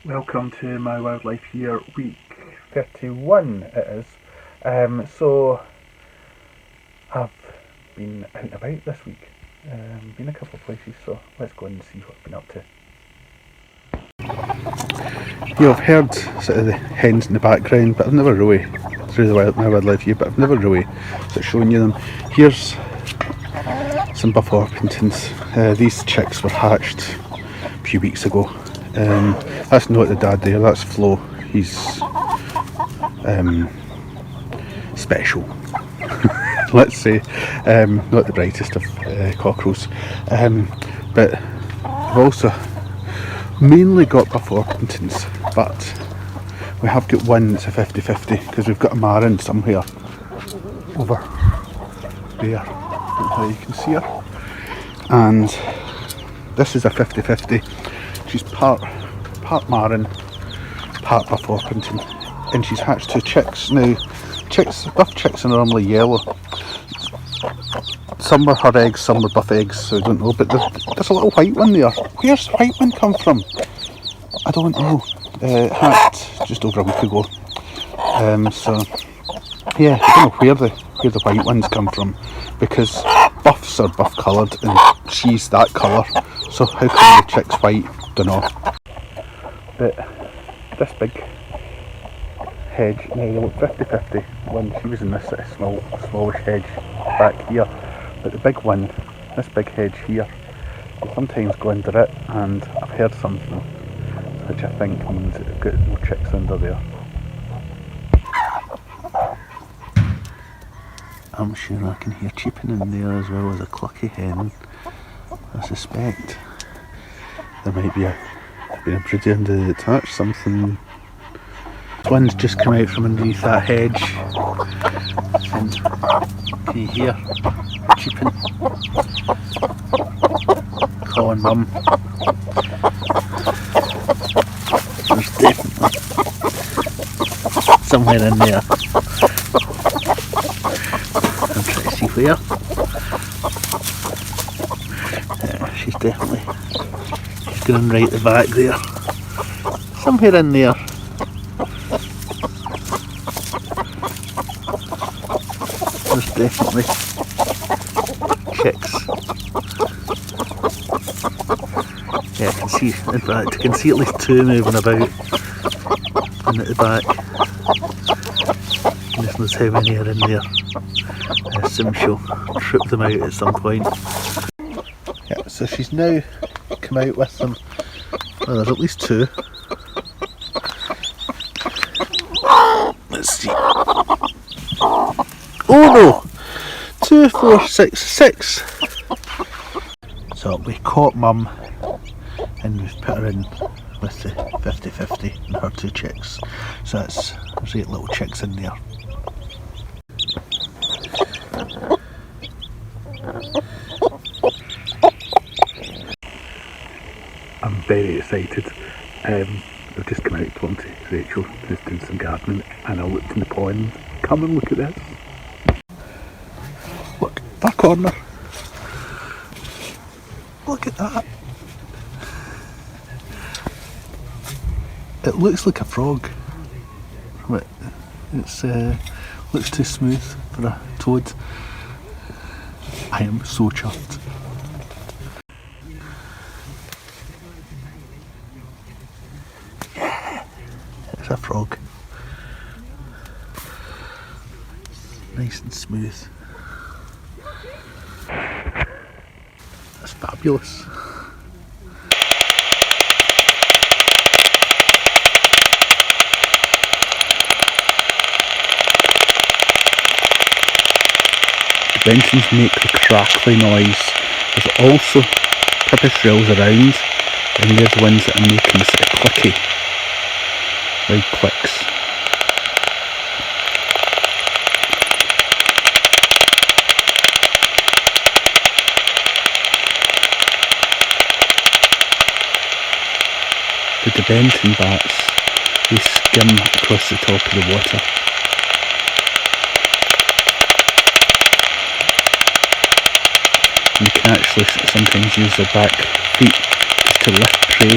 Welcome to my wildlife year, week 31 it is. So I've been out and about this week, been a couple of places, so let's go and see what I've been up to. I've heard sort of the hens in the background, but I've never really, through my wildlife year, but I've never really sort of shown you them. Here's some buff Orpingtons. These chicks were hatched a few weeks ago. That's not the dad there, that's Flo. He's special, let's say. Not the brightest of cockerels, but we've also mainly got buff Orpingtons, but we have got one that's a 50-50 because we've got a Marin somewhere over there. I don't know how you can see her, and this is a 50-50. She's part Marin, part buff Orpington, and she's hatched two chicks. Now, buff chicks are normally yellow. Some were her eggs, some were buff eggs, so I don't know, but there's a little white one there. Where's the white one come from? I don't know. Hatched just over a week ago. So yeah, I don't know where the white ones come from, because buffs are buff coloured and she's that colour, so how come the chick's white? Don't know. But this big hedge, now they look 50-50 when she was in this sort of smallish hedge back here, but the big one, this big hedge here, will sometimes go under it, and I've heard something which I think means that they've got no chicks under there. I'm sure I can hear cheeping in there, as well as a clucky hen. I suspect there might be a broody under the thatch, something. One's just come out from underneath that hedge, and can you hear cheeping? Calling mum. There's definitely somewhere in there. I'm trying to see where. Yeah, she's going right at the back there. Somewhere in there. There's definitely chicks. Yeah, I can see, in fact, I can see at least two moving about and at the back. Goodness knows how many are in there. I assume she'll trip them out at some point. Yeah, so she's now come out with them. Well, there's at least two. Let's see. Oh no! 2, 4, 6, 6! So we caught mum and we've put her in with the 50-50 and her two chicks. So there's 8 little chicks in there. I'm very excited. I've just come out to Rachel, who's doing some gardening, and I looked in the pond. Come and look at this. Look, that corner. Look at that. It looks like a frog. But it's looks too smooth for a toad. I am so chuffed. It's a frog. Nice and smooth. That's fabulous. The Bentons make the crackly noise. There's also pipistrelles around, and they're the ones that are making the sort of clicky, loud clicks. The Benton bats, they skim across the top of the water. And they can actually sometimes use their back feet just to lift prey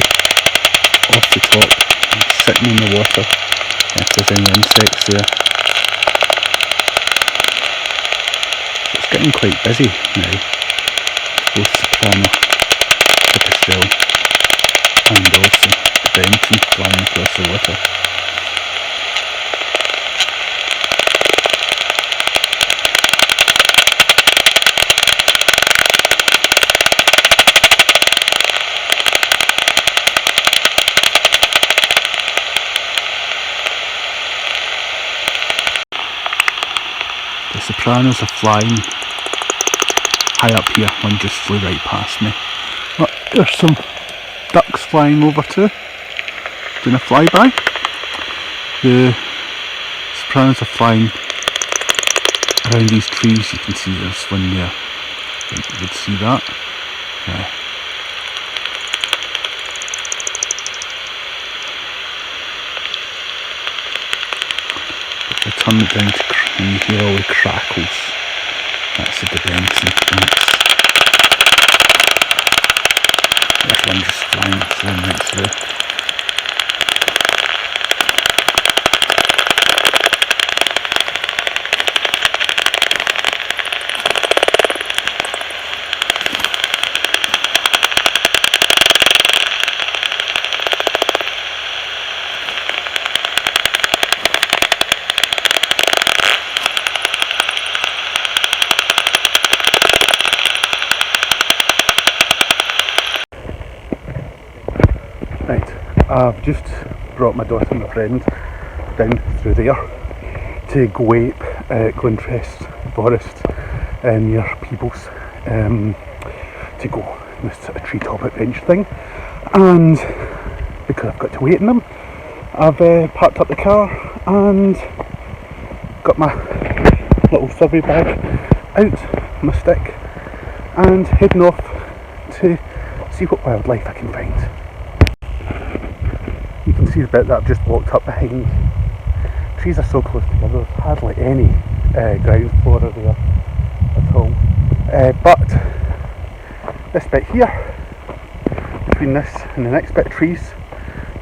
off the top sitting in the water if there's any insects there. So it's getting quite busy now, both soprano, tortoiseshell and also the Benton flying across the water. The sopranos are flying high up here. One just flew right past me. But there's some ducks flying over too, doing a flyby. The sopranos are flying around these trees. You can see there's one there. I think you would see that. Yeah. If I turn it down to you hear all the crackles. That's the Benton bats. There's one just flying right through. I've just brought my daughter and my friend down through there to go up Glentress Forest near Peebles to go this sort of treetop adventure thing, and because I've got to wait in them, I've parked up the car and got my little survey bag out, my stick, and heading off to see what wildlife I can find. You can see the bit that I've just walked up behind. Trees are so close together, there's hardly any ground flora there at all. But this bit here, between this and the next bit of trees,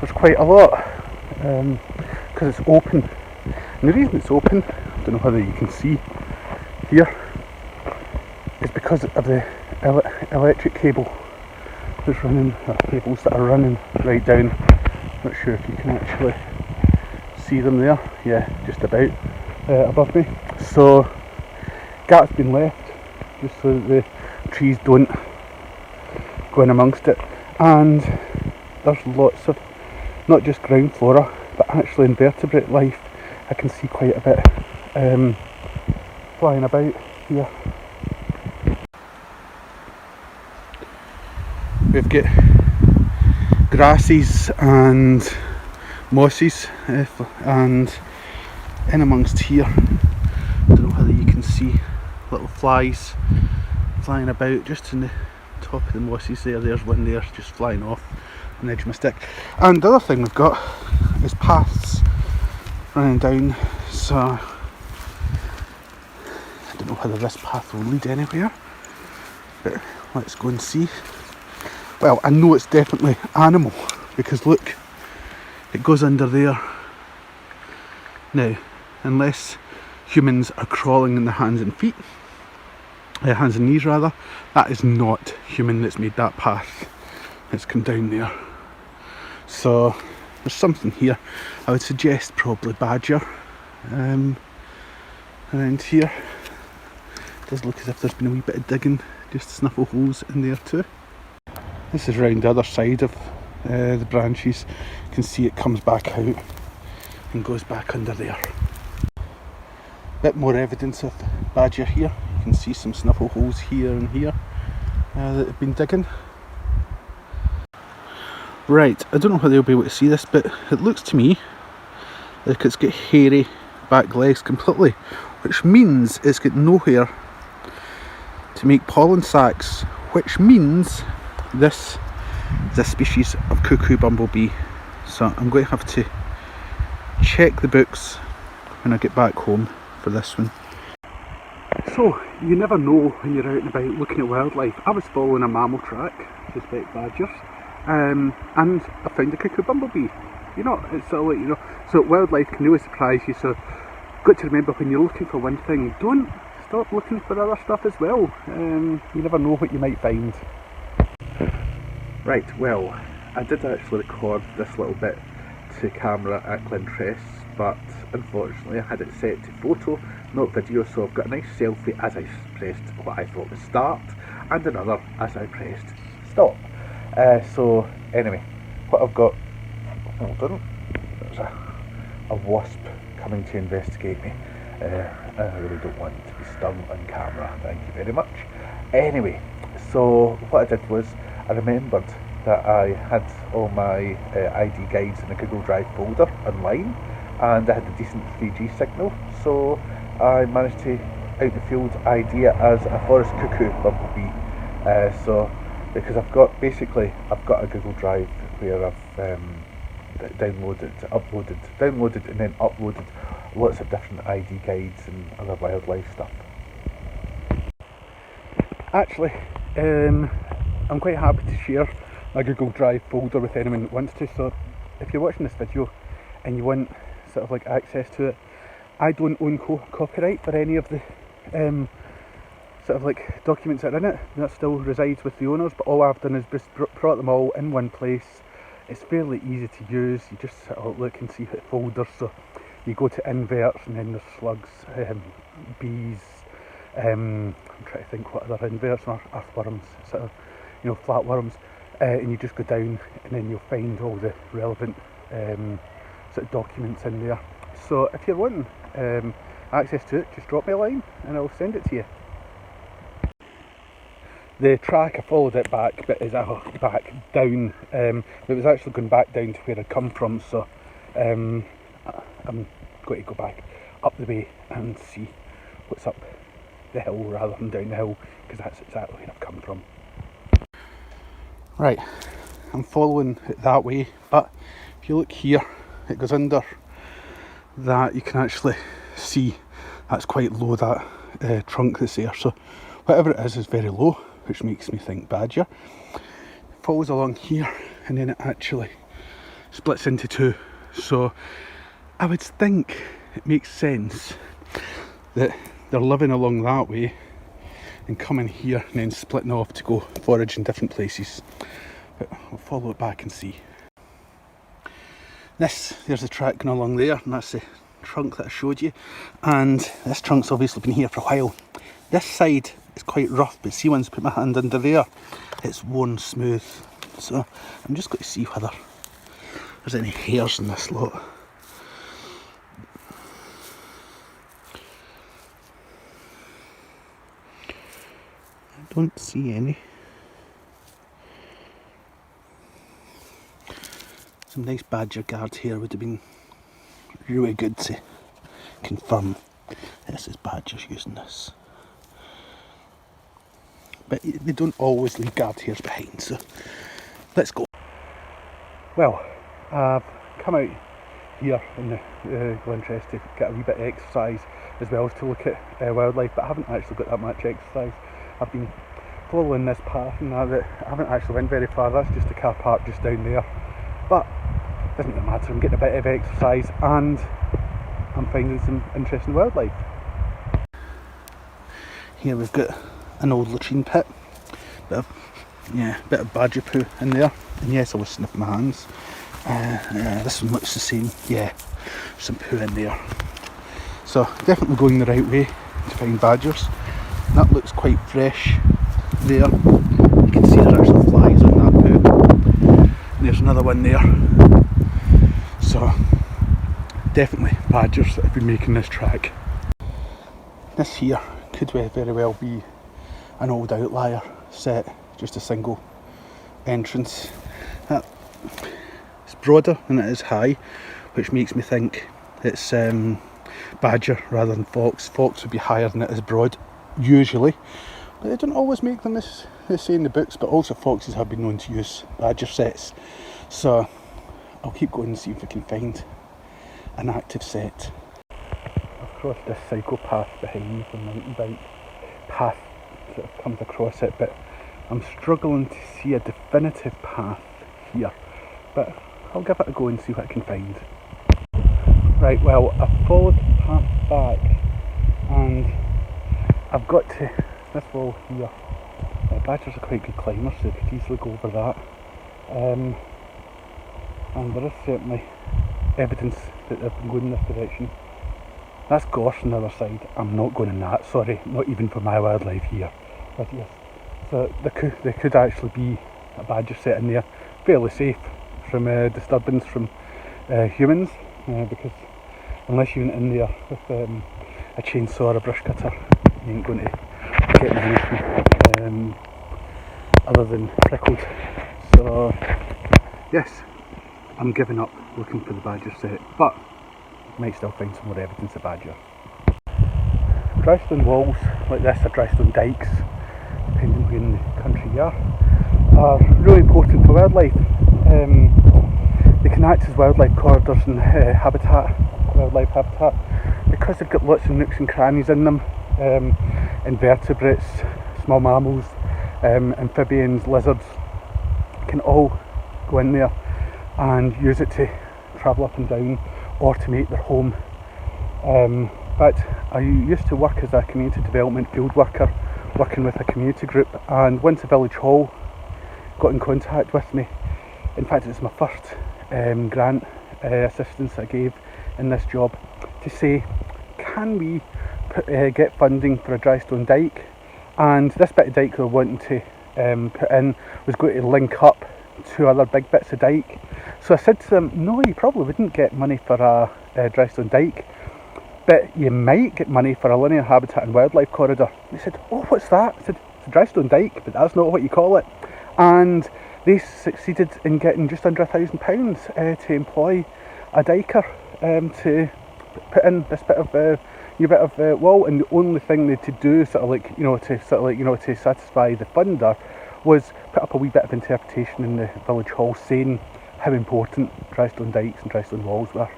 there's quite a lot because it's open. And the reason it's open, I don't know whether you can see here, is because of the electric cable that's running, or cables that are running right down. Not sure if you can actually see them there. Yeah, just about above me. So gap's been left just so that the trees don't go in amongst it, and there's lots of not just ground flora but actually invertebrate life. I can see quite a bit flying about here. We've got grasses and mosses and in amongst here, I don't know whether you can see little flies flying about just in the top of the mosses there. There's one there just flying off on the edge of my stick. And the other thing we've got is paths running down, so I don't know whether this path will lead anywhere, but let's go and see. Well, I know it's definitely animal because look, it goes under there. Now, unless humans are crawling in the hands and feet, hands and knees rather, that is not human that's made that path. It's come down there. So there's something here. I would suggest probably badger around here. It does look as if there's been a wee bit of digging, just to snuffle holes in there too. This is round the other side of the branches. You can see it comes back out and goes back under there. Bit more evidence of badger here. You can see some snuffle holes here and here that have been digging. Right, I don't know whether you'll be able to see this, but it looks to me like it's got hairy back legs completely, which means it's got nowhere to make pollen sacs, which means this is a species of cuckoo bumblebee. So I'm going to have to check the books when I get back home for this one. So you never know when you're out and about looking at wildlife. I was following a mammal track, suspect badgers, and I found a cuckoo bumblebee. you're not, it's sort of like, you know, so wildlife can really surprise you, so got to remember when you're looking for one thing, don't stop looking for other stuff as well. You never know what you might find. Right, well, I did actually record this little bit to camera at Glentress, but unfortunately I had it set to photo, not video, so I've got a nice selfie as I pressed what I thought was start, and another as I pressed stop. So anyway, what I've got, hold on, there's a wasp coming to investigate me. I really don't want to be stung on camera, thank you very much. Anyway, so what I did was I remembered that I had all my ID guides in a Google Drive folder online, and I had a decent 3G signal, so I managed to out the field ID it as a forest cuckoo bumblebee. So because I've got a Google Drive where I've downloaded and then uploaded lots of different ID guides and other wildlife stuff. Actually, I'm quite happy to share my Google Drive folder with anyone that wants to, so if you're watching this video and you want sort of like access to it, I don't own copyright for any of the sort of like documents that are in it. That still resides with the owners, but all I've done is just brought them all in one place. It's fairly easy to use, you just sort of look and see what folders, so you go to inverts and then there's slugs, bees, I'm trying to think what other inverts are, earthworms, sort of, you know, flatworms, and you just go down and then you'll find all the relevant sort of documents in there. So if you're wanting access to it, just drop me a line and I'll send it to you. The track, I followed it back, but is back down. It was actually going back down to where I'd come from, so I'm going to go back up the way and see what's up the hill rather than down the hill, because that's exactly where I've come from. Right, I'm following it that way, but if you look here, it goes under that. You can actually see that's quite low, that trunk that's there, so whatever it is very low, which makes me think badger. Follows along here and then it actually splits into two, so I would think it makes sense that they're living along that way and coming here and then splitting off to go forage in different places, but we'll follow it back and see. There's the track going along there, and that's the trunk that I showed you, and this trunk's obviously been here for a while. This side is quite rough, but see, once I put my hand under there, it's worn smooth. So I'm just going to see whether there's any hairs in this lot. I don't see any. Some nice badger guards here would have been really good to confirm this is badgers using this. But they don't always leave guard hairs behind, so let's go. Well, I've come out here in the Glentress to get a wee bit of exercise as well as to look at wildlife, but I haven't actually got that much exercise. I've been following this path and that I haven't actually went very far. That's just a car park just down there, but it doesn't really matter. I'm getting a bit of exercise and I'm finding some interesting wildlife. Here we've got an old latrine pit, bit of badger poo in there, and yes, I was sniffing my hands. This one looks the same, yeah, some poo in there. So definitely going the right way to find badgers. And that looks quite fresh there. You can see there's actually flies on that poo. And there's another one there. So definitely badgers that have been making this track. This here could very well be an old outlier set, just a single entrance. It's broader than it is high, which makes me think it's badger rather than fox. Fox would be higher than it is broad, usually, but they don't always make them, as they say in the books, but also foxes have been known to use badger sets. So I'll keep going and see if I can find an active set. I've crossed this cycle path behind me, the mountain bike path that I've come across it, but I'm struggling to see a definitive path here, but I'll give it a go and see what I can find. Right, well, I've followed the path back and I've got to this wall here. Badgers are quite good climbers, so they could easily go over that. And there is certainly evidence that they've been going in this direction. That's gorse on the other side. I'm not going in that, sorry, not even for my wildlife here. But yes, so there could actually be a badger set in there, fairly safe from disturbance from humans, because unless you went in there with a chainsaw or a brush cutter, you ain't going to get anything other than prickled. So yes, I'm giving up looking for the badger set, but might still find some more evidence of badger. Dry stone walls like this, or dry stone dikes, depending where in the country you are really important for wildlife. They can act as wildlife corridors and wildlife habitat, because they've got lots of nooks and crannies in them. Invertebrates, small mammals, amphibians, lizards can all go in there and use it to travel up and down or to make their home. But I used to work as a community development field worker, working with a community group, and once the village hall got in contact with me, in fact it was my first grant assistance I gave in this job, to say, can we get funding for a dry stone dike? And this bit of dike we were wanting to put in was going to link up to other big bits of dike. So I said to them, no, you probably wouldn't get money for a dry stone dike, but you might get money for a linear habitat and wildlife corridor. They said, oh, what's that? I said, it's a dry stone dike, but that's not what you call it. And they succeeded in getting just under £1,000 to employ a diker to put in this bit of new bit of wall, and the only thing they had to do, to satisfy the funder, was put up a wee bit of interpretation in the village hall saying how important dry stone dikes and dry stone walls were.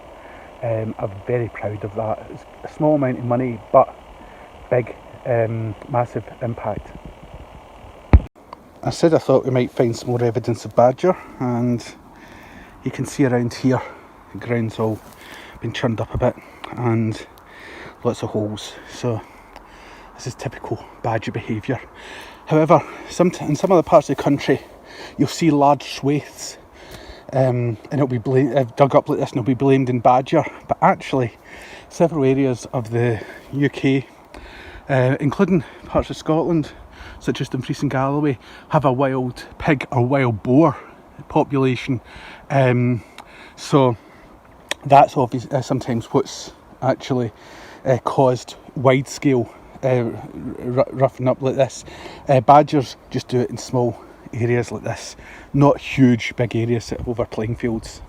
I'm very proud of that. It's a small amount of money, but big, massive impact. I said I thought we might find some more evidence of badger, and you can see around here the ground's all been churned up a bit and lots of holes, so this is typical badger behaviour. However, in some other parts of the country you'll see large swathes and it'll be dug up like this and it'll be blamed in badger, but actually several areas of the UK, including parts of Scotland such as Dumfries and Galloway, have a wild pig or wild boar population, so that's obviously sometimes what's actually caused wide scale roughing up like this. Badgers just do it in small areas like this, not huge big areas over playing fields.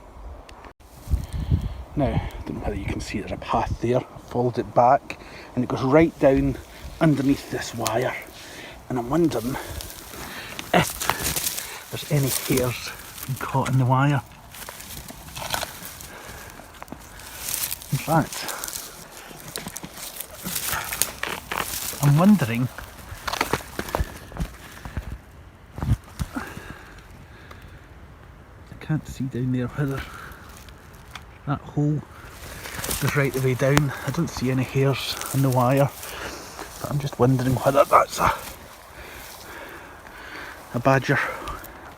Now, I don't know whether you can see there's a path there. I followed it back and it goes right down underneath this wire, and I'm wondering if there's any hairs been caught in the wire. In fact, I'm wondering I can't see down there whether that hole goes right the way down. I don't see any hairs on the wire, but I'm just wondering whether that's a badger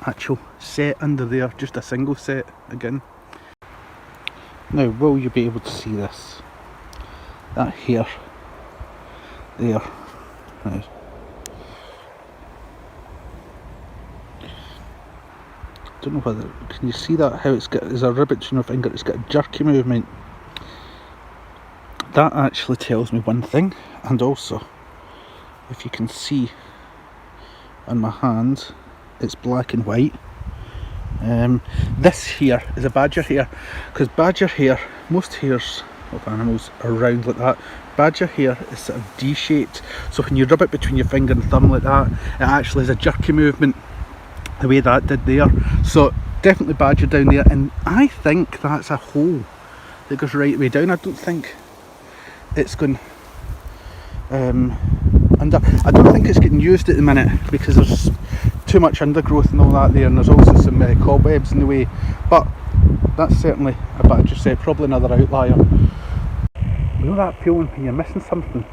actual set under there, just a single set again. Now, will you be able to see this? That hair there. Right. Don't know whether, can you see that, how it's got, there's a ribbit on your finger, it's got a jerky movement. That actually tells me one thing, and also, if you can see on my hand, it's black and white. This here is a badger hair, because badger hair, most hairs of animals are round like that. Badger hair is sort of D-shaped, so when you rub it between your finger and thumb like that, it actually has a jerky movement the way that did there. So definitely badger down there, and I think that's a hole that goes right way down. I don't think it's going under. I don't think it's getting used at the minute because there's too much undergrowth and all that there, and there's also some cobwebs in the way, but that's certainly a bit, just say, probably another outlier. You know that feeling when you're missing something?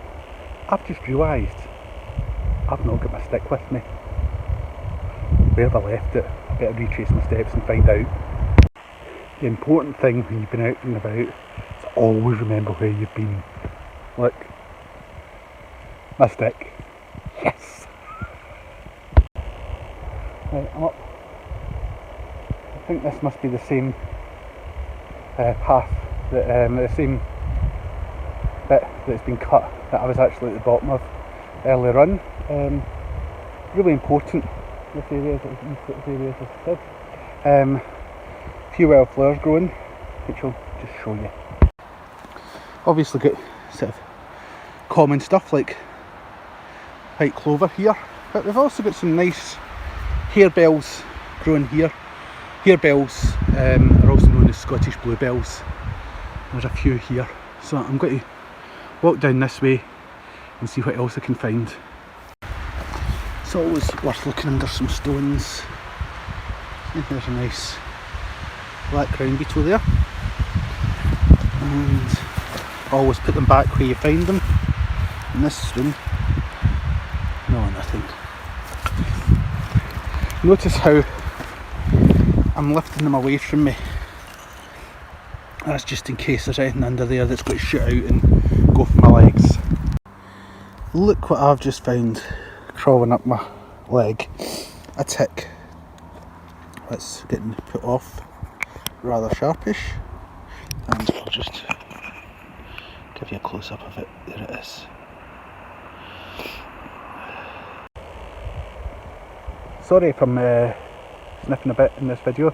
I've just realised I've not got my stick with me. Where have I left it? I better retrace my steps and find out. The important thing when you've been out and about is always remember where you've been. Look, my stick. Yes! Right, I'm up. I think this must be the same path, that the same bit that's been cut that I was actually at the bottom of earlier on. Really important, this area, as I said. Few wildflowers growing, which I'll just show you. Obviously got sort of common stuff like white clover here, but we've also got some nice harebells growing here. Harebells are also known as Scottish bluebells. There's a few here, so I'm going to walk down this way and see what else I can find. It's always worth looking under some stones. And there's a nice black ground beetle there, and always put them back where you find them. In this room, no, nothing. Notice how I'm lifting them away from me. That's just in case there's anything under there that's going to shoot out and go for my legs. Look what I've just found crawling up my leg. A tick that's getting put off, rather sharpish, and I'll just give you a close up of it. There it is. Sorry if I'm sniffing a bit in this video.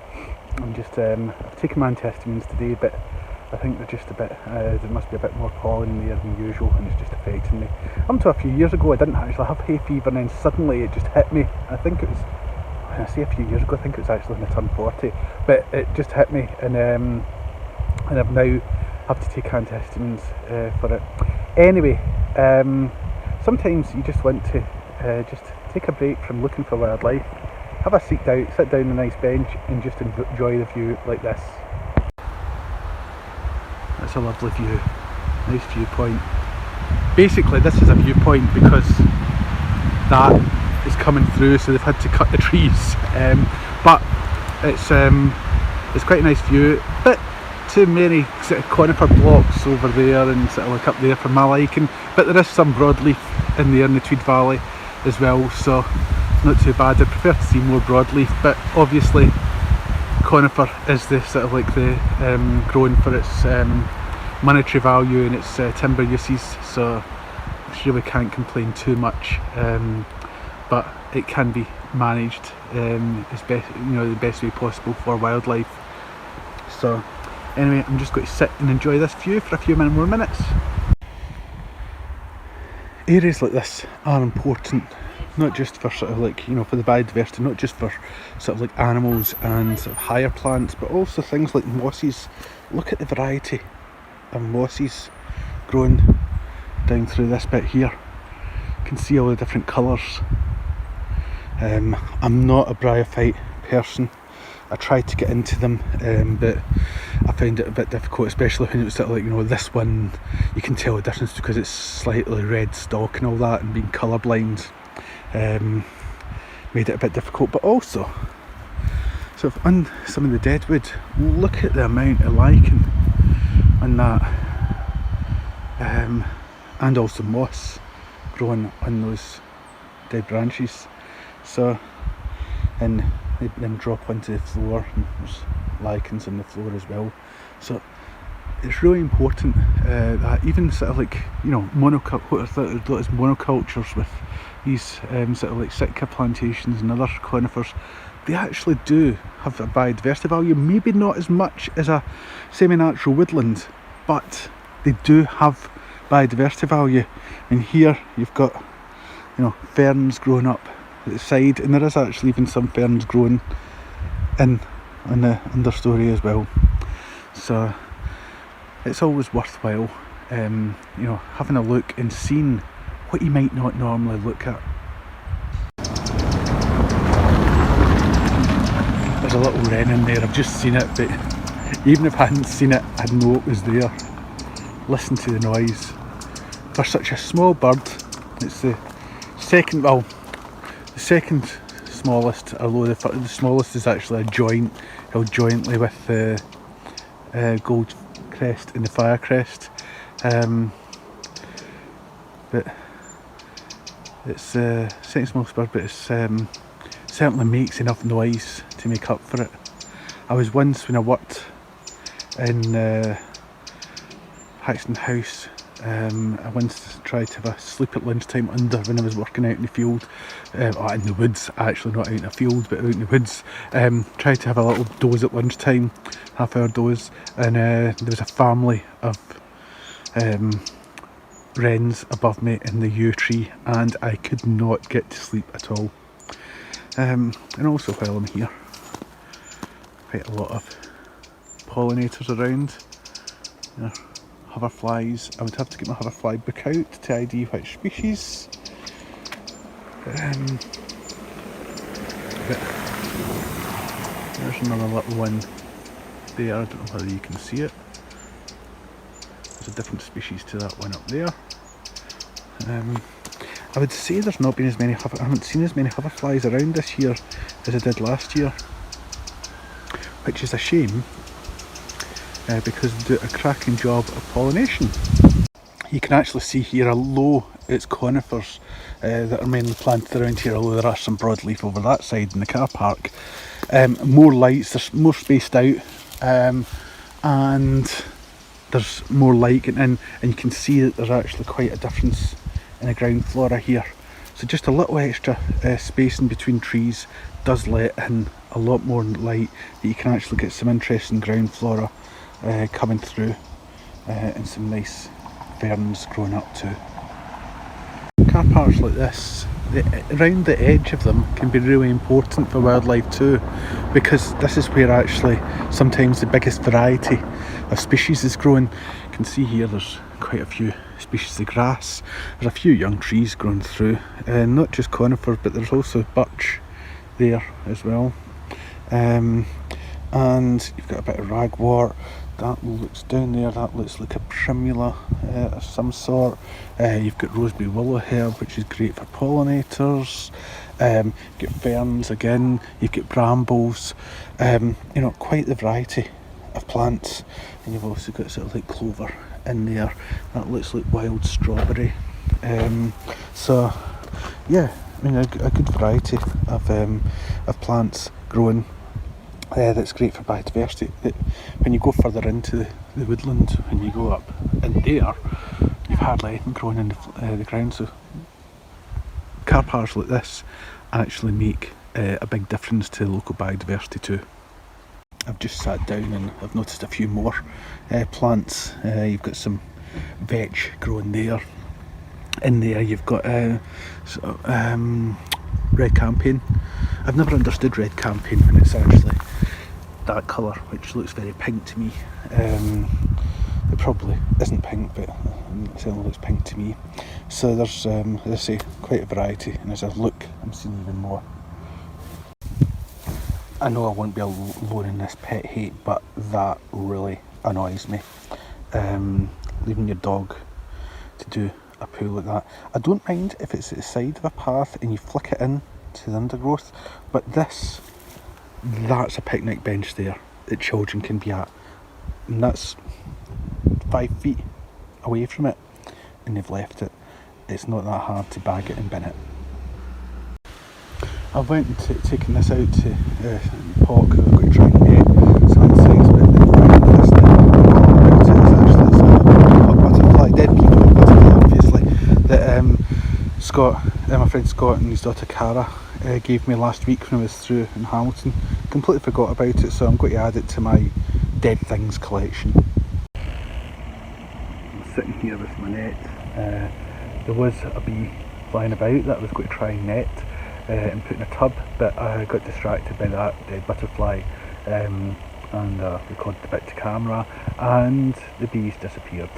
I'm just I've taken my antihistamines today, but I think they're just a bit there must be a bit more pollen in there than usual, and it's just affecting me. Up to a few years ago I didn't actually have hay fever, and then suddenly it just hit me. I think it was, when I say a few years ago, I think it was actually when I turned 40, but it just hit me, and I've now have to take antihistamines for it. Anyway, sometimes you just want to just take a break from looking for wildlife, have a seat down, sit down on a nice bench and just enjoy the view like this. That's a lovely view, nice viewpoint. Basically this is a viewpoint because that is coming through, so they've had to cut the trees, but it's quite a nice view. Bit too many sort of conifer blocks over there and sort of like up there for my liking, but there is some broadleaf in there in the Tweed Valley as well, so not too bad. I prefer to see more broadleaf, but obviously conifer is the sort of like the grown for its monetary value and its timber uses, so I really can't complain too much, but it can be managed as best, the best way possible for wildlife. So anyway, I'm just going to sit and enjoy this view for a few more minutes. Areas like this are important, not just for sort of like, for the biodiversity, not just for sort of like animals and sort of higher plants, but also things like mosses. Look at the variety of mosses growing down through this bit here. You can see all the different colours. I'm not a bryophyte person. I tried to get into them, but I found it a bit difficult, especially when it was sort of like, this one, you can tell the difference because it's slightly red stalk and all that, and being colourblind made it a bit difficult. But also, sort of on some of the deadwood, look at the amount of lichen on that, and also moss growing on those dead branches. So, and they then drop onto the floor, and there's lichens on the floor as well. So it's really important that even sort of like, monocultures with these sort of like Sitka plantations and other conifers, they actually do have a biodiversity value. Maybe not as much as a semi-natural woodland, but they do have biodiversity value. And here you've got ferns growing up at the side, and there is actually even some ferns growing in on the understory as well. So it's always worthwhile having a look and seeing what you might not normally look at. a little wren in there. I've just seen it, but even if I hadn't seen it, I'd know it was there. Listen to the noise. For such a small bird, it's the second smallest, although the smallest is actually a joint, held jointly with the gold crest and the firecrest. But it's second smallest bird, but it's certainly makes enough noise to make up for it. I was once, when I worked in Haxton House, I once tried to have a sleep at lunchtime when I was working out in the field, or in the woods, actually not out in a field but out in the woods. Tried to have a little doze at lunchtime, half-hour doze, and there was a family of wrens above me in the yew tree, and I could not get to sleep at all. And also, while I'm here, quite a lot of pollinators around. Yeah. Hoverflies. I would have to get my hoverfly book out to ID which species. But there's another little one there. I don't know whether you can see it. There's a different species to that one up there. I would say there's not been as many. I haven't seen as many hoverflies around this year as I did last year, which is a shame. Because they do a cracking job of pollination. You can actually see here, although it's conifers that are mainly planted around here, although there are some broadleaf over that side in the car park, more lights, there's more spaced out, and there's more light getting in, and you can see that there's actually quite a difference in the ground flora here. So just a little extra spacing between trees does let in a lot more light, that you can actually get some interesting ground flora coming through, and some nice ferns growing up too. Car parks like this, around the edge of them, can be really important for wildlife too, because this is where actually sometimes the biggest variety of species is growing. You can see here there's quite a few species of grass, there's a few young trees growing through, not just conifers, but there's also birch there as well. And you've got a bit of ragwort. That looks down there, that looks like a primula of some sort. You've got roseberry willow herb, which is great for pollinators. You've got ferns again, you've got brambles, you know, quite the variety of plants. And you've also got sort of like clover in there, that looks like wild strawberry. So yeah, I mean a good variety of plants growing. That's great for biodiversity. When you go further into the woodland, when you go up in there, you've hardly anything growing in the ground. So car parks like this actually make a big difference to local biodiversity too. I've just sat down and I've noticed a few more plants. You've got some vetch growing there. In there you've got red campaign. I've never understood red campaign when it's actually that colour, which looks very pink to me. It probably isn't pink, but it certainly looks pink to me. So there's, as I say, quite a variety, and as I look, I'm seeing even more. I know I won't be alone in this pet hate, but that really annoys me. Leaving your dog to do a poo like that. I don't mind if it's at the side of a path and you flick it in to the undergrowth, but that's a picnic bench there that children can be at, and that's 5 feet away from it, and they've left it. It's not that hard to bag it and bin it. I've went and taken this out to Pock, who I've got to try and get some insects, but the fact that this thing about it is actually a butterfly, dead peacock butterfly obviously, that Scott, my friend Scott and his daughter Cara gave me last week when I was through in Hamilton. Completely forgot about it, so I'm going to add it to my dead things collection. I'm sitting here with my net. There was a bee flying about that I was going to try and net and put in a tub, but I got distracted by that dead butterfly and recorded a bit to camera, and the bees disappeared.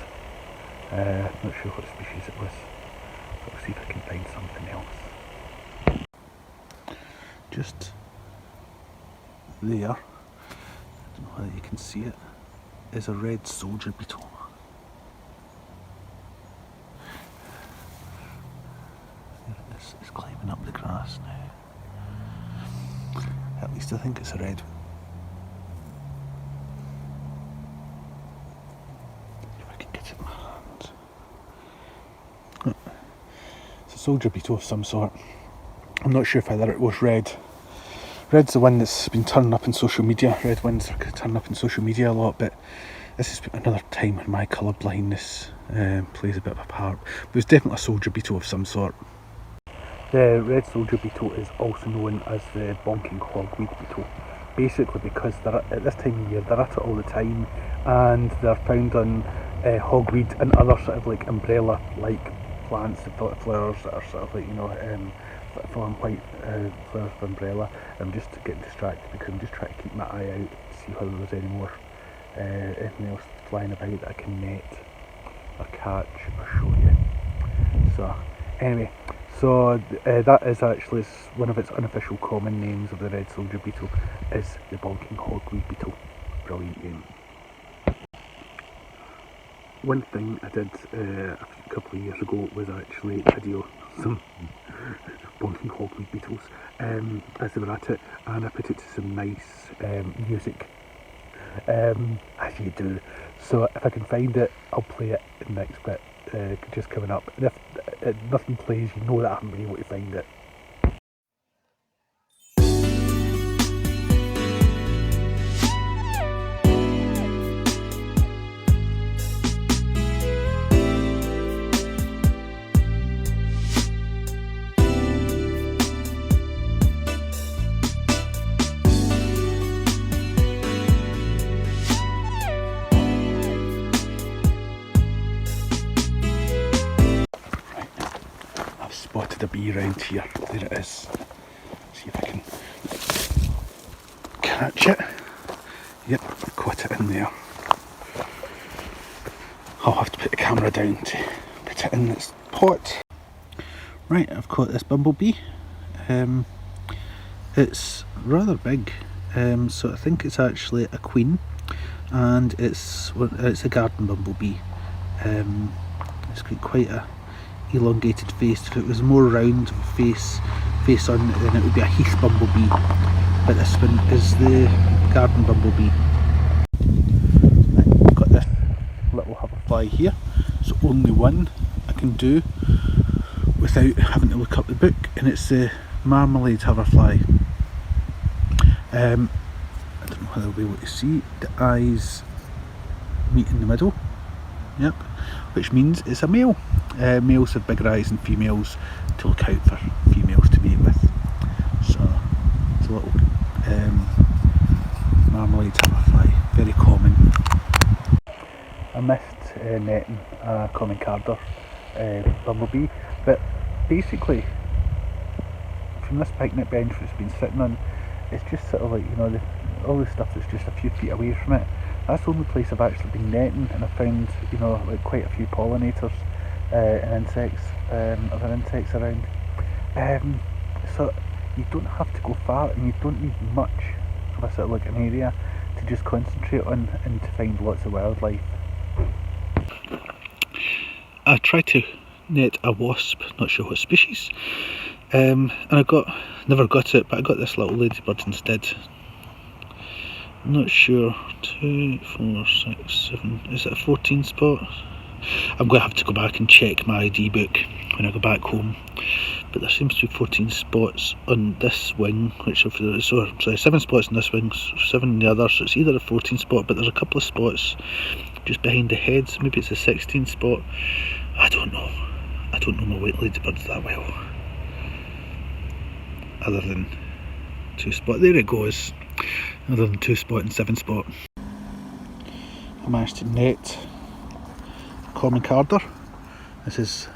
Not sure what species it was, but I'll see if I can find something else. Just there, I don't know whether you can see it, is a red soldier beetle. There it is, it's climbing up the grass now. At least I think it's a red. If I can get it in my hand. It's a soldier beetle of some sort. I'm not sure if either it was red. Red's the one that's been turning up in social media. Red ones are turning up in social media a lot, but this is another time when my colour blindness plays a bit of a part. But it's definitely a soldier beetle of some sort. The red soldier beetle is also known as the bonking hogweed beetle, basically because they're at this time of year they're at it all the time, and they're found on hogweed and other sort of like umbrella-like plants, flowers that are sort of like, you know, fallen white flowers of umbrella. I'm just getting distracted because I'm just trying to keep my eye out to see whether there's any more anything else flying about that I can net or catch or show you. So anyway, so that is actually one of its unofficial common names of the red soldier beetle is the bonking hogweed beetle. Brilliant name. One thing I did a couple of years ago was actually video some bonking hogweed beetles as they were at it, and I put it to some nice music, as you do. So if I can find it, I'll play it in the next bit, just coming up. And if nothing plays, you know that I haven't been able to find it. Spotted a bee around here. There it is. See if I can catch it. Yep, I've caught it in there. I'll have to put the camera down to put it in this pot. Right, I've caught this bumblebee. It's rather big, so I think it's actually a queen, and it's a garden bumblebee. It's got quite a elongated face. If it was more round face on it, then it would be a heath bumblebee, but this one is the garden bumblebee. I've got this little hoverfly here, so only one I can do without having to look up the book, and it's the marmalade hoverfly. I don't know whether I'll be able to see, the eyes meet in the middle. Yep, which means it's a male. Males have bigger eyes than females to look out for females to mate with. So it's a little marmalade hoverfly, very common. I missed netting a common carder bumblebee, but basically from this picnic bench it's been sitting on, it's just sort of like, you know, all the stuff that's just a few feet away from it. That's the only place I've actually been netting, and I found, you know, like quite a few pollinators and insects, other insects around. So you don't have to go far, and you don't need much of a sort of like an area to just concentrate on and to find lots of wildlife. I tried to net a wasp, not sure what species, and I never got it, but I got this little ladybird instead. I'm not sure. 2, 4, 6, 7. Is it a 14 spot? I'm going to have to go back and check my ID book when I go back home. But there seems to be 14 spots on this wing, which are sorry, 7 spots on this wing, 7 on the other. So it's either a 14 spot, but there's a couple of spots just behind the heads. Maybe it's a 16 spot. I don't know. I don't know my white ladybirds that well, other than 2 spot. There it goes. Other than 2 spot and 7 spot. I managed to net common carder. This is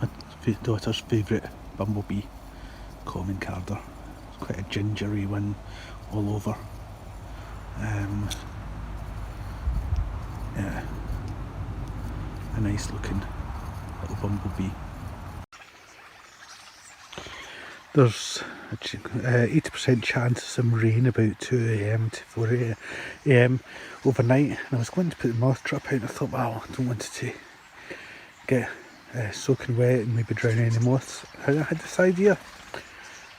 my daughter's favourite bumblebee, common carder. It's quite a gingery one all over. Yeah, a nice looking little bumblebee. There's a 80% chance of some rain about 2 AM to 4 AM overnight, and I was going to put the moth trap out and I thought, wow, I don't want it to get soaking wet and maybe drown any moths. And I had this idea.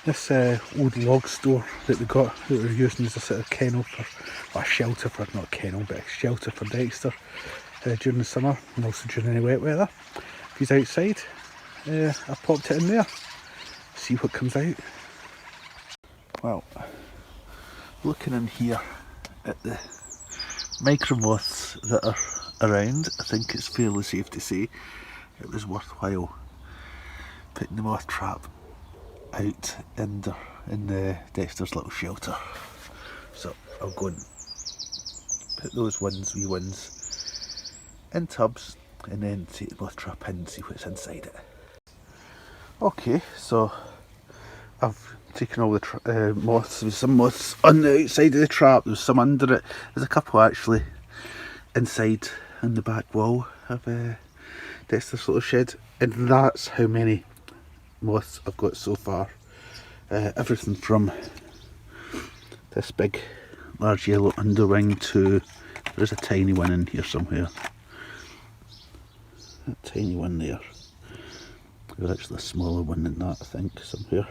This old log store that we got, that we're using as a sort of kennel for, or a shelter for, not a kennel, but a shelter for Dexter during the summer and also during any wet weather. If he's outside, I popped it in there, see what comes out. Well, looking in here at the micro moths that are around, I think it's fairly safe to say it was worthwhile putting the moth trap out in the Dexter's little shelter. So I'll go and put those wee ones in tubs and then take the moth trap in and see what's inside it. Okay, so I've taken all the moths. There's some moths on the outside of the trap, there's some under it, there's a couple actually inside in the back wall of Dexter's little shed, and that's how many moths I've got so far. Everything from this big large yellow underwing to, there's a tiny one in here somewhere, a tiny one there. There's actually a smaller one than that, I think, somewhere.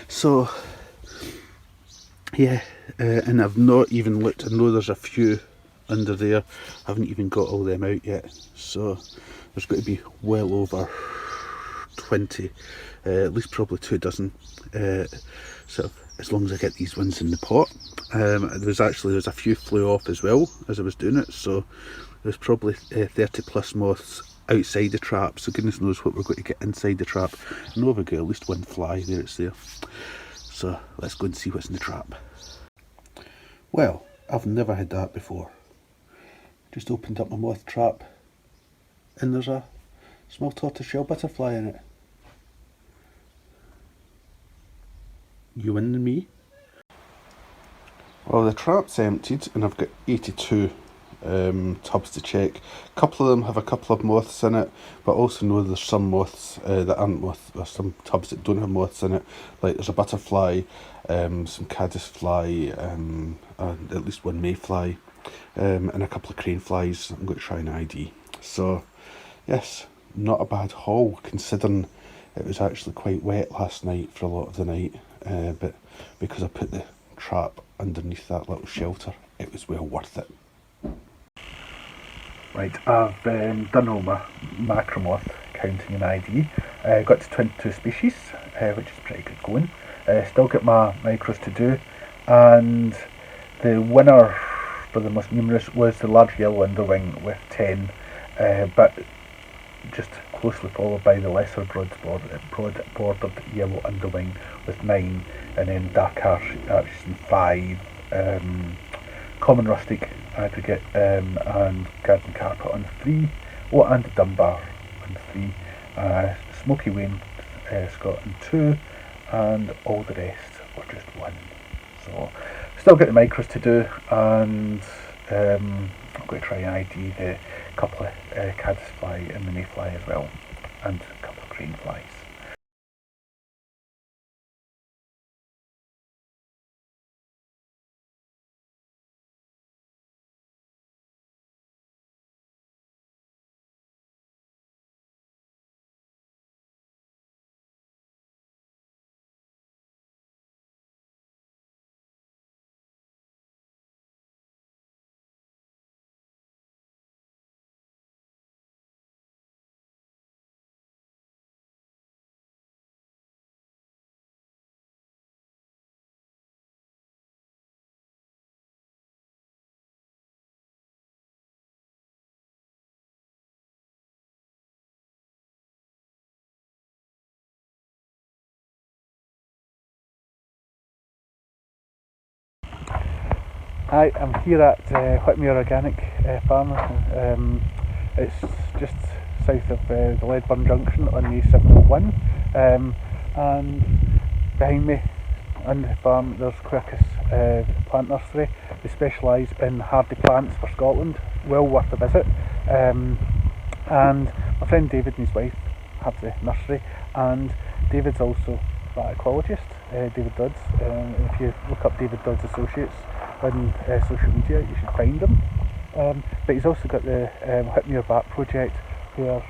So yeah, and I've not even looked. I know there's a few under there, I haven't even got all them out yet, so there's got to be well over 20, at least probably 2 dozen, sort of, as long as I get these ones in the pot. There's a few flew off as well as I was doing it, so there's probably 30 plus moths outside the trap, so goodness knows what we're going to get inside the trap. I know we've got at least one fly, there it's there. So let's go and see what's in the trap. Well, I've never had that before. Just opened up my moth trap and there's a small tortoiseshell butterfly in it. You and me. Well, the trap's emptied and I've got 82 tubs to check. A couple of them have a couple of moths in it, but also know there's some moths that aren't moths. There's some tubs that don't have moths in it, like there's a butterfly, some caddisfly, and at least one mayfly, and a couple of crane flies I'm going to try and ID. So yes, not a bad haul considering it was actually quite wet last night for a lot of the night, but because I put the trap underneath that little shelter, it was well worth it. Right, I've done all my macro moth counting and ID. Got to 22 species, which is pretty good going. Still got my micros to do, and the winner for the most numerous was the large yellow underwing with 10, but just closely followed by the lesser broad-bordered yellow underwing with 9, and then dark arch and 5, common rustic aggregate and garden carpet on 3, and Dunbar on 3, smoky Wayne Scotland 2, and all the rest were just 1. So still got the micros to do, and I'm going to try and ID the couple of caddisfly and the mayfly as well, and a couple of crane flies. Hi, I'm here at Whitmuir Organic Farm. It's just south of the Leadburn Junction on the 701, and behind me on the farm there's Quercus Plant Nursery. They specialise in hardy plants for Scotland, well worth a visit. And my friend David and his wife have the nursery, and David's also bat ecologist, David Dodds. If you look up David Dodds Associates on social media, you should find him. But he's also got the Whitmuir Bat project, where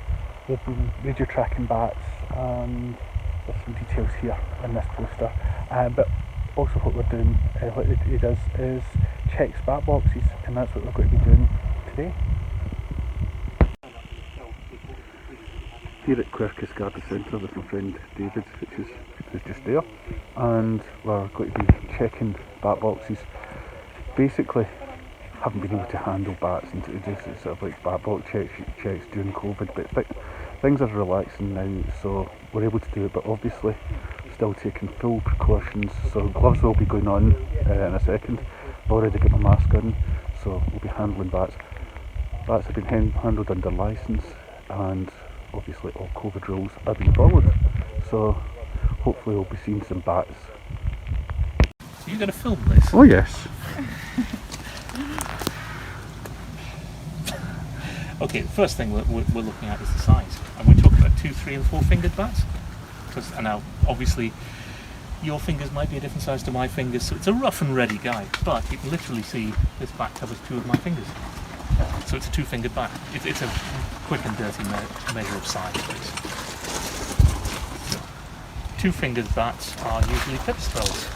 they've been radio tracking bats, and there's some details here in this poster. But also what we're doing, what he does is checks bat boxes, and that's what we're going to be doing today. Here at Quercus Garden Centre with my friend David, who's just there, and we're going to be checking bat boxes. Basically, haven't been able to handle bats and to do sort of like bat box checks during COVID, but things are relaxing now, so we're able to do it, but obviously still taking full precautions. So gloves will be going on in a second. I've already got my mask on, so we'll be handling bats. Bats have been handled under licence, and obviously all COVID rules are being followed, so hopefully we'll be seeing some bats. So you're going to film this? Oh yes. Okay, the first thing we're looking at is the size, and we're talking about 2, 3 and 4 fingered bats, and now obviously your fingers might be a different size to my fingers, so it's a rough and ready guide, but you can literally see this bat covers 2 of my fingers. So it's a 2-fingered bat. It's a quick and dirty measure of size, please. 2-fingered bats are usually pipistrelles.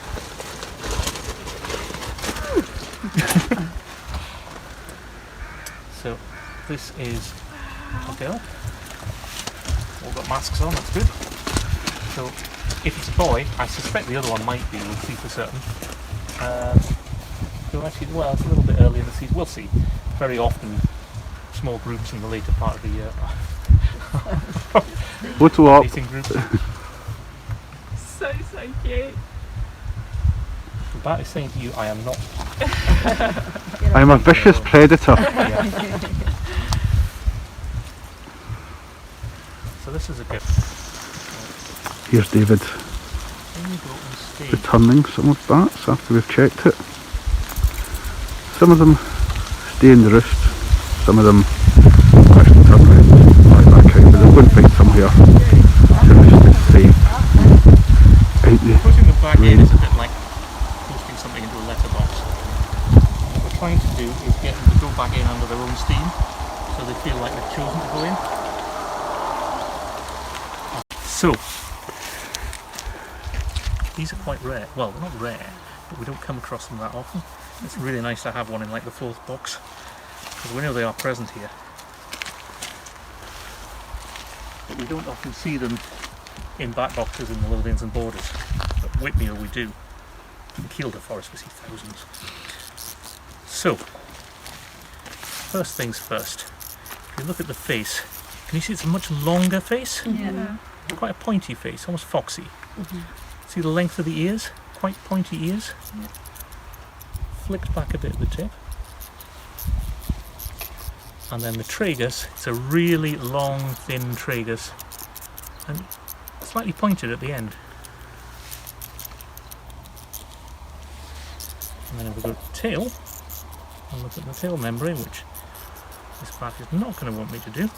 So this is a girl. All got masks on, that's good. So if it's a boy, I suspect the other one might be, we'll see for certain. So actually, well, it's a little bit early in the season, we'll see. Very often small groups in the later part of the year. Photo op. Groups. So cute. The bat is saying to you, I am not. I'm a vicious predator. Yeah. So this is a gift. Here's David returning some of bats after we've checked it. Some of them stay in the roost, some of them actually turn around like back out, but they'll go and find somewhere to roost and safe out the Putting them back in rain. is a bit like posting something into a letterbox. What we're trying to do is get them to go back in under their own steam, so they feel like they've chosen to go in. So, these are quite rare. Well, they're not rare, but we don't come across them that often. It's really nice to have one in like the 4th box, because we know they are present here. But we don't often see them in bat boxes in the Lothians and Borders. But Whitmuir we do. In Kielder Forest we see thousands. So, first things first. If you look at the face, can you see it's a much longer face? Yeah. Quite a pointy face, almost foxy. See the length of the ears? Quite pointy ears. Yeah. Flicked back a bit at the tip. And then the tragus, it's a really long, thin tragus, and slightly pointed at the end. And then if we go to the tail, and look at the tail membrane, which this bat is not going to want me to do.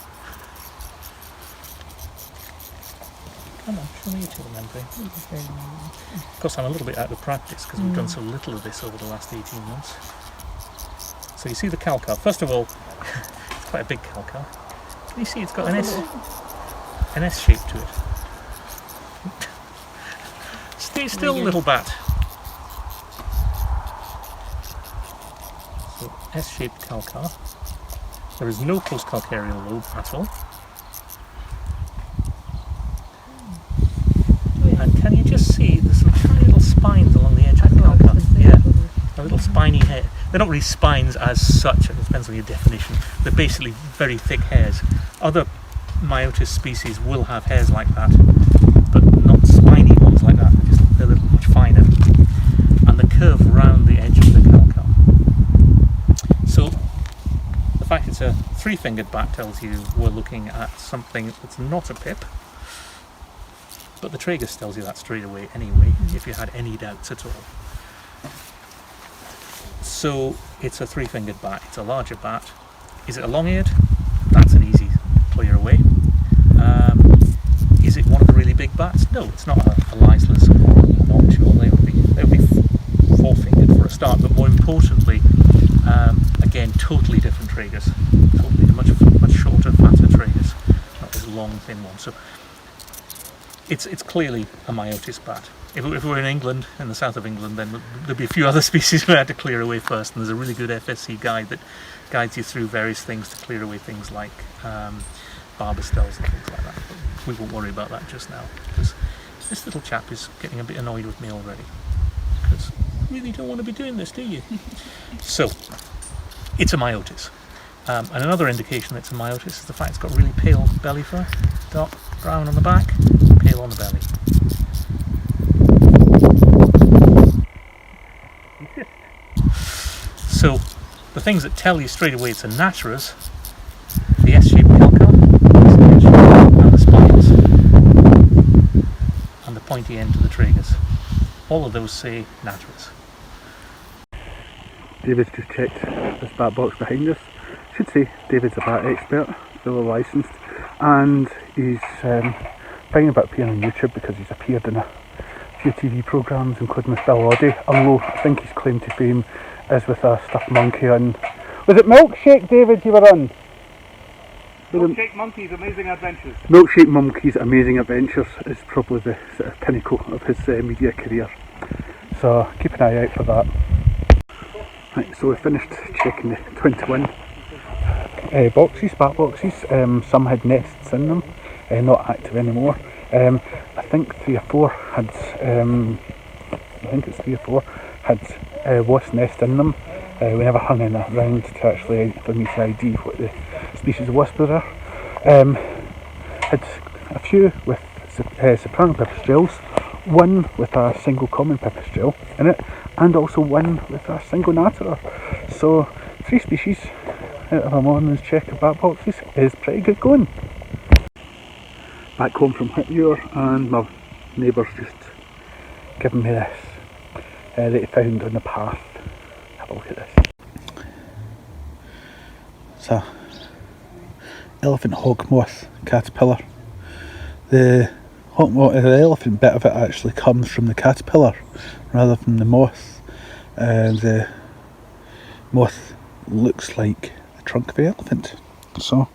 Come on, show me your tail membrane. Of course, I'm a little bit out of practice because we've done so little of this over the last 18 months. So you see the calcar. First of all, it's quite a big calcar. Can you see it's got an S shape to it? Stay still, little bat. So S-shaped calcar. There is no post-calcareal lobe at all. And can you just see there's some tiny little spines along the edge of the calcar? Yeah, a little spiny hair. They're not really spines as such, it depends on your definition. They're basically very thick hairs. Other Myotis species will have hairs like that, but not spiny ones like that. They're much finer. And the curve round the edge of the calcar. So the fact it's a 3-fingered bat tells you we're looking at something that's not a pip. But the tragus tells you that straight away anyway, if you had any doubts at all. So it's a 3-fingered bat, it's a larger bat. Is it a long-eared? That's an easy clear away. Is it one of the really big bats? No, it's not a liceless four-fingered for a start, but more importantly, again, totally different tragus, totally much shorter, fatter tragus, not this long, thin one. So it's clearly a myotis bat. If we were in England, in the south of England, then there'd be a few other species we had to clear away first, and there's a really good FSC guide that guides you through various things to clear away things like barbastels and things like that. But we won't worry about that just now, because this little chap is getting a bit annoyed with me already. Because you really don't want to be doing this, do you? So, it's a myotis. And another indication that it's a myotis is the fact it's got really pale belly fur, dark brown on the back, pale on the belly. So, the things that tell you straight away it's a Natterer's, the S-shaped pelcar, and the spines, and the pointy end to the tragus. All of those say Natterer's. David's just checked this bat box behind us. Should say David's a bat expert, fully licensed, and he's thinking about appearing on YouTube because he's appeared in a few TV programmes, including with Bill Oddie, although I think his claim to fame is with a stuffed monkey on... Was it Milkshake, David, you were on? Milkshake Monkey's Amazing Adventures. Milkshake Monkey's Amazing Adventures is probably the sort of pinnacle of his media career. So keep an eye out for that. Right, so we finished checking the 21 boxes, bat boxes. Some had nests in them, not active anymore. I think 3 or 4 had, had wasp nest in them. We never hung in around to actually, for me to ID what the species of wasp were. Had a few with soprano pipistrelles, one with a single common pipistrelle in it, and also one with a single natterer. So 3 species out of a morning's check of bat boxes is pretty good going. Back home from Whitmuir, and my neighbour's just given me this that he found on the path. Have a look at this. It's a elephant hog moth caterpillar. The elephant bit of it actually comes from the caterpillar rather than the moth. The moth looks like the trunk of the elephant, so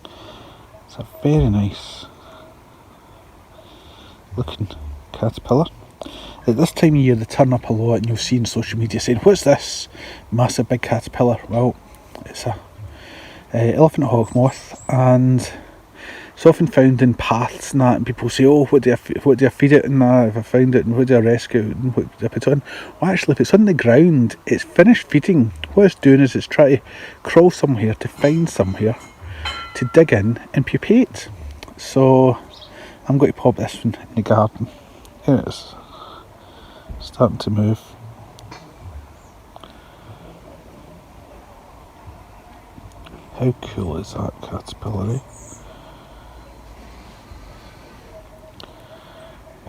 it's a very nice looking caterpillar. At this time of year they turn up a lot, and you'll see on social media saying, "What's this massive big caterpillar?" Well, it's a elephant hog moth, and it's often found in paths and that, and people say, "Oh, what do I feed it?" and that, if I found it, and what do I rescue it, and what do I put it on? Well, actually, if it's on the ground, it's finished feeding. What it's doing is it's trying to crawl somewhere to find somewhere to dig in and pupate. So I'm going to pop this one in the garden. Here it is, starting to move. How cool is that caterpillar, eh?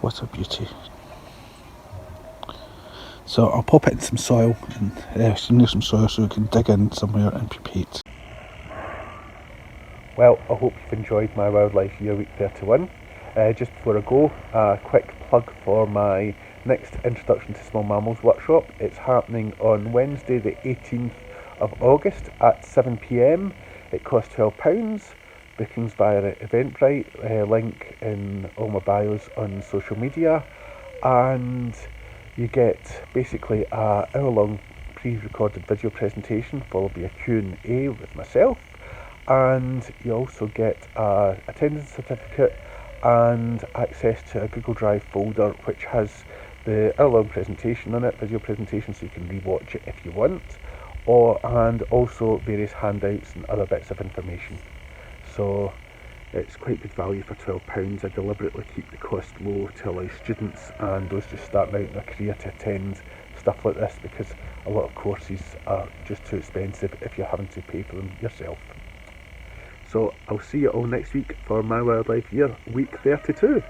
What a beauty. So I'll pop it in some soil, and some soil so we can dig in somewhere and pupate. Well, I hope you've enjoyed my Wildlife Year Week 31. Just before I go, a quick plug for my next Introduction to Small Mammals workshop. It's happening on Wednesday the 18th of August at 7 PM. It costs £12. Bookings via Eventbrite, link in all my bios on social media, and you get basically an hour-long pre-recorded video presentation followed by a Q&A with myself, and you also get an attendance certificate and access to a Google Drive folder which has the hour-long presentation in it, video presentation, so you can re-watch it if you want, and also various handouts and other bits of information. So it's quite good value for £12. I deliberately keep the cost low to allow students and those just starting out in their career to attend stuff like this, because a lot of courses are just too expensive if you're having to pay for them yourself. So I'll see you all next week for my Wildlife Year Week 32.